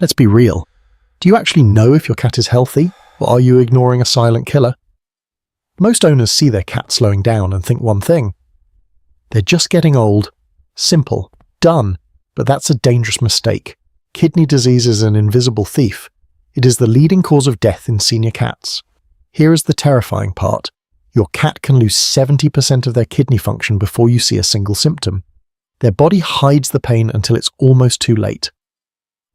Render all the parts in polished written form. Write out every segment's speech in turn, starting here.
Let's be real. Do you actually know if your cat is healthy, or are you ignoring a silent killer? Most owners see their cat slowing down and think one thing. They're just getting old. Simple. Done. But that's a dangerous mistake. Kidney disease is an invisible thief. It is the leading cause of death in senior cats. Here is the terrifying part. Your cat can lose 70% of their kidney function before you see a single symptom. Their body hides the pain until it's almost too late.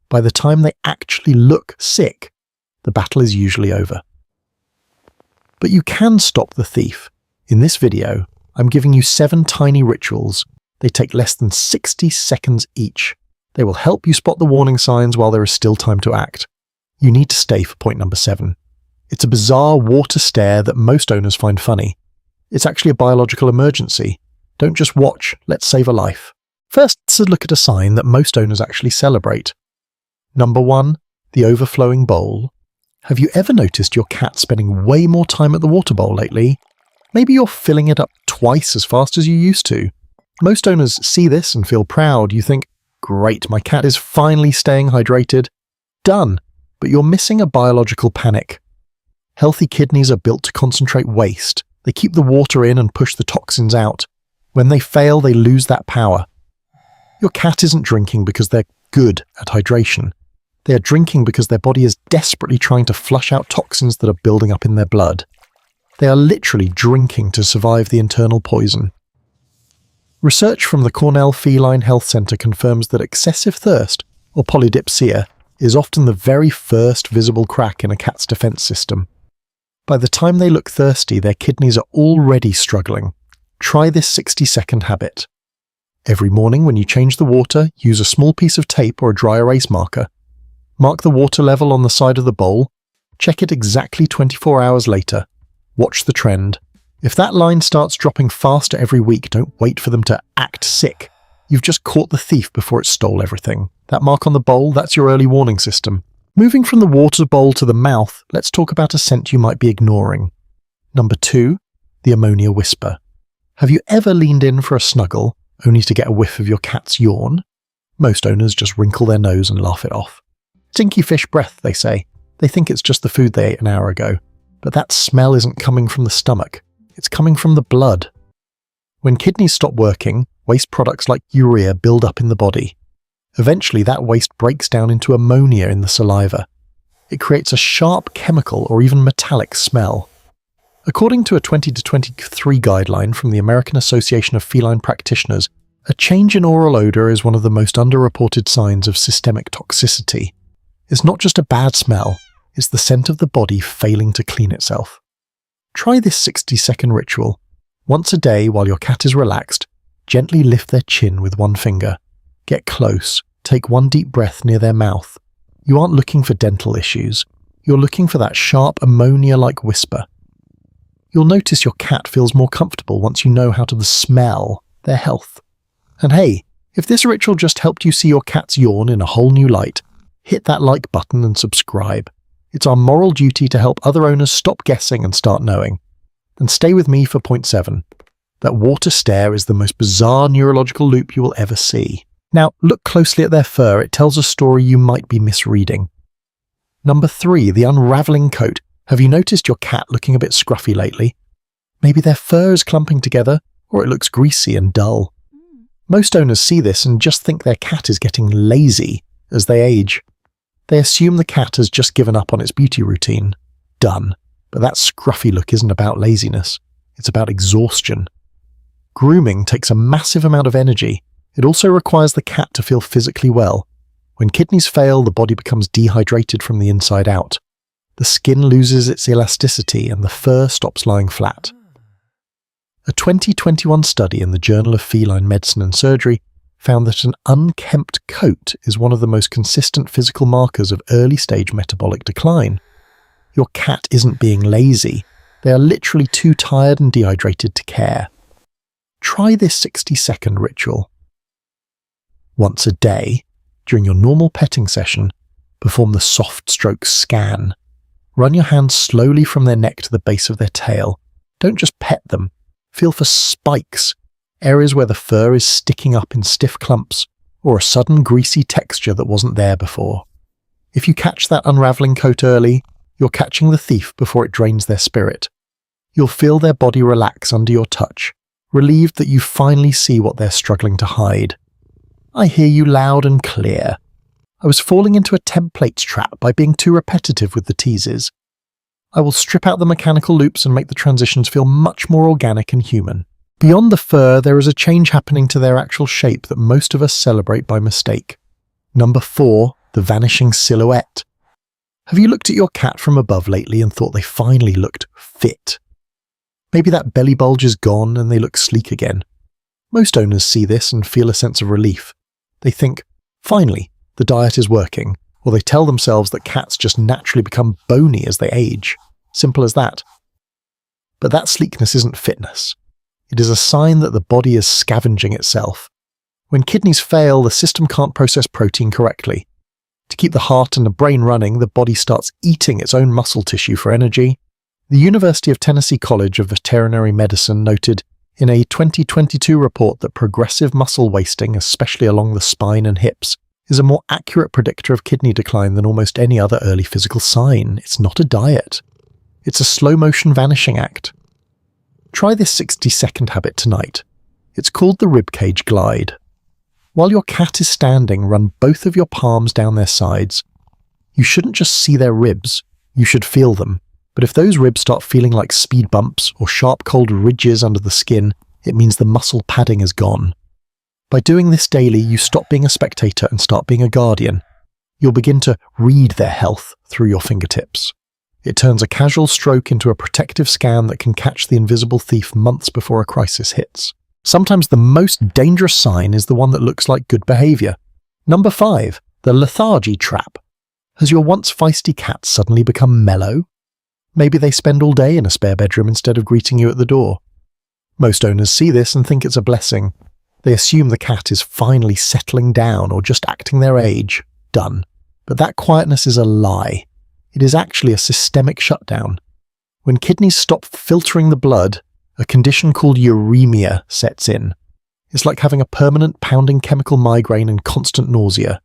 By the time they actually look sick, the battle is usually over. But you can stop the thief. In this video, I'm giving you 7 tiny rituals. They take less than 60 seconds each. They will help you spot the warning signs while there is still time to act. You need to stay for point number 7. It's a bizarre water stare that most owners find funny. It's actually a biological emergency. Don't just watch, let's save a life. First, let's look at a sign that most owners actually celebrate. Number 1, the overflowing bowl. Have you ever noticed your cat spending way more time at the water bowl lately? Maybe you're filling it up twice as fast as you used to. Most owners see this and feel proud. You think, great, my cat is finally staying hydrated. Done. But you're missing a biological panic. Healthy kidneys are built to concentrate waste. They keep the water in and push the toxins out. When they fail, they lose that power. Your cat isn't drinking because they're good at hydration. They are drinking because their body is desperately trying to flush out toxins that are building up in their blood. They are literally drinking to survive the internal poison. Research from the Cornell Feline Health Center confirms that excessive thirst, or polydipsia, is often the very first visible crack in a cat's defense system. By the time they look thirsty, their kidneys are already struggling. Try this 60-second habit. Every morning when you change the water, use a small piece of tape or a dry erase marker. Mark the water level on the side of the bowl. Check it exactly 24 hours later. Watch the trend. If that line starts dropping faster every week, don't wait for them to act sick. You've just caught the thief before it stole everything. That mark on the bowl, that's your early warning system. Moving from the water bowl to the mouth, let's talk about a scent you might be ignoring. Number 2, the Ammonia Whisper. Have you ever leaned in for a snuggle, only to get a whiff of your cat's yawn? Most owners just wrinkle their nose and laugh it off. Stinky fish breath, they say. They think it's just the food they ate an hour ago. But that smell isn't coming from the stomach. It's coming from the blood. When kidneys stop working, waste products like urea build up in the body. Eventually, that waste breaks down into ammonia in the saliva. It creates a sharp chemical or even metallic smell. According to a 2023 guideline from the American Association of Feline Practitioners, a change in oral odor is one of the most underreported signs of systemic toxicity. It's not just a bad smell, it's the scent of the body failing to clean itself. Try this 60-second ritual. Once a day while your cat is relaxed, gently lift their chin with one finger. Get close, take one deep breath near their mouth. You aren't looking for dental issues. You're looking for that sharp ammonia-like whisper. You'll notice your cat feels more comfortable once you know how to smell their health. And hey, if this ritual just helped you see your cat's yawn in a whole new light, hit that like button and subscribe. It's our moral duty to help other owners stop guessing and start knowing. And stay with me for point 7. That water stare is the most bizarre neurological loop you will ever see. Now, look closely at their fur. It tells a story you might be misreading. Number 3, the unraveling coat. Have you noticed your cat looking a bit scruffy lately? Maybe their fur is clumping together, or it looks greasy and dull. Most owners see this and just think their cat is getting lazy as they age. They assume the cat has just given up on its beauty routine. Done. But that scruffy look isn't about laziness. It's about exhaustion. Grooming takes a massive amount of energy. It also requires the cat to feel physically well. When kidneys fail, the body becomes dehydrated from the inside out. The skin loses its elasticity and the fur stops lying flat. A 2021 study in the Journal of Feline Medicine and Surgery found that an unkempt coat is one of the most consistent physical markers of early-stage metabolic decline. Your cat isn't being lazy. They are literally too tired and dehydrated to care. Try this 60-second ritual. Once a day, during your normal petting session, perform the soft stroke scan. Run your hands slowly from their neck to the base of their tail. Don't just pet them. Feel for spikes, areas where the fur is sticking up in stiff clumps, or a sudden greasy texture that wasn't there before. If you catch that unraveling coat early, you're catching the thief before it drains their spirit. You'll feel their body relax under your touch, relieved that you finally see what they're struggling to hide. I hear you loud and clear. I was falling into a templates trap by being too repetitive with the teases. I will strip out the mechanical loops and make the transitions feel much more organic and human. Beyond the fur, there is a change happening to their actual shape that most of us celebrate by mistake. Number 4, the vanishing silhouette. Have you looked at your cat from above lately and thought they finally looked fit? Maybe that belly bulge is gone and they look sleek again. Most owners see this and feel a sense of relief. They think, finally, the diet is working, or they tell themselves that cats just naturally become bony as they age. Simple as that. But that sleekness isn't fitness. It is a sign that the body is scavenging itself. When kidneys fail, the system can't process protein correctly. To keep the heart and the brain running, the body starts eating its own muscle tissue for energy. The University of Tennessee College of Veterinary Medicine noted in a 2022 report that progressive muscle wasting, especially along the spine and hips, is a more accurate predictor of kidney decline than almost any other early physical sign. It's not a diet. It's a slow-motion vanishing act. Try this 60-second habit tonight. It's called the Ribcage Glide. While your cat is standing, run both of your palms down their sides. You shouldn't just see their ribs, you should feel them. But if those ribs start feeling like speed bumps or sharp cold ridges under the skin, it means the muscle padding is gone. By doing this daily, you stop being a spectator and start being a guardian. You'll begin to read their health through your fingertips. It turns a casual stroke into a protective scan that can catch the invisible thief months before a crisis hits. Sometimes the most dangerous sign is the one that looks like good behavior. Number 5, the lethargy trap. Has your once feisty cat suddenly become mellow? Maybe they spend all day in a spare bedroom instead of greeting you at the door. Most owners see this and think it's a blessing. They assume the cat is finally settling down or just acting their age. Done. But that quietness is a lie. It is actually a systemic shutdown. When kidneys stop filtering the blood, a condition called uremia sets in. It's like having a permanent pounding chemical migraine and constant nausea.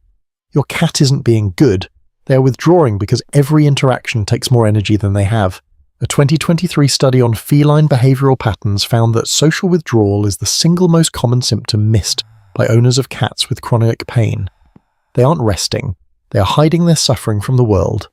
Your cat isn't being good. They are withdrawing because every interaction takes more energy than they have. A 2023 study on feline behavioral patterns found that social withdrawal is the single most common symptom missed by owners of cats with chronic pain. They aren't resting. They are hiding their suffering from the world.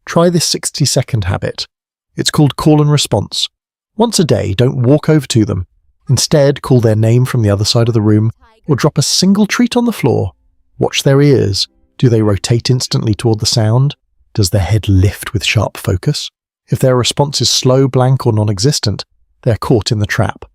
Try this 60-second habit. It's called call and response. Once a day, don't walk over to them. Instead, call their name from the other side of the room or drop a single treat on the floor. Watch their ears. Do they rotate instantly toward the sound? Does their head lift with sharp focus? If their response is slow, blank, or non-existent, they are caught in the trap.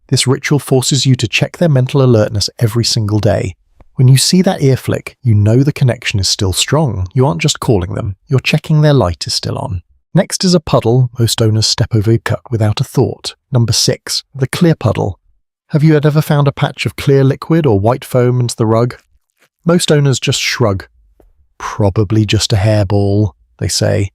This ritual forces you to check their mental alertness every single day. When you see that ear flick, you know the connection is still strong. You aren't just calling them, you're checking their light is still on. Next is a puddle. Most owners step over cuck without a thought. Number 6, the clear puddle. Have you ever found a patch of clear liquid or white foam into the rug? Most owners just shrug. Probably just a hairball, they say.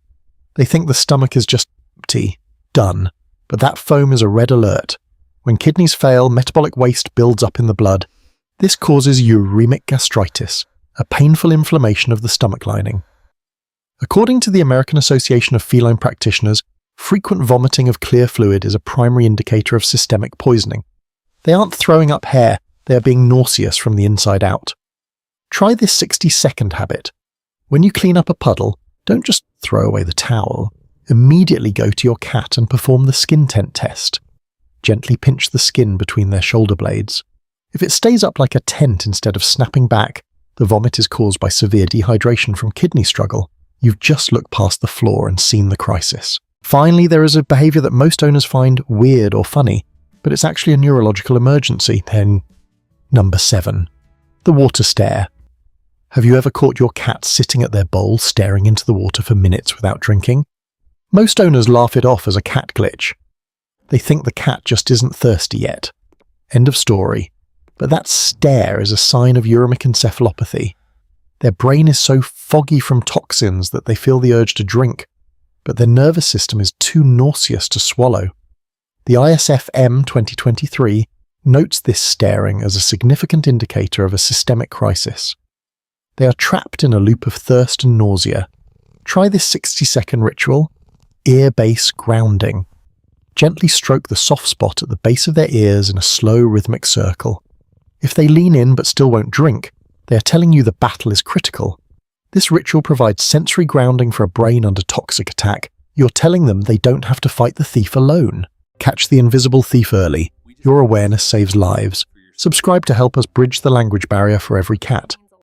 They think the stomach is just empty, done. But that foam is a red alert. When kidneys fail, metabolic waste builds up in the blood. This causes uremic gastritis, a painful inflammation of the stomach lining. According to the American Association of Feline Practitioners, frequent vomiting of clear fluid is a primary indicator of systemic poisoning. They aren't throwing up hair, they are being nauseous from the inside out. Try this 60-second habit. When you clean up a puddle, don't just throw away the towel. Immediately go to your cat and perform the skin tent test. Gently pinch the skin between their shoulder blades. If it stays up like a tent instead of snapping back, the vomit is caused by severe dehydration from kidney struggle. You've just looked past the flaw and seen the crisis. Finally, there is a behavior that most owners find weird or funny, but it's actually a neurological emergency. Then, number 7, the water stare. Have you ever caught your cat sitting at their bowl staring into the water for minutes without drinking? Most owners laugh it off as a cat glitch. They think the cat just isn't thirsty yet. End of story. But that stare is a sign of uremic encephalopathy. Their brain is so foggy from toxins that they feel the urge to drink, but their nervous system is too nauseous to swallow. The ISFM 2023 notes this staring as a significant indicator of a systemic crisis. They are trapped in a loop of thirst and nausea. Try this 60-second ritual, ear-base grounding. Gently stroke the soft spot at the base of their ears in a slow rhythmic circle. If they lean in but still won't drink, they are telling you the battle is critical. This ritual provides sensory grounding for a brain under toxic attack. You're telling them they don't have to fight the thief alone. Catch the invisible thief early. Your awareness saves lives. Subscribe to help us bridge the language barrier for every cat.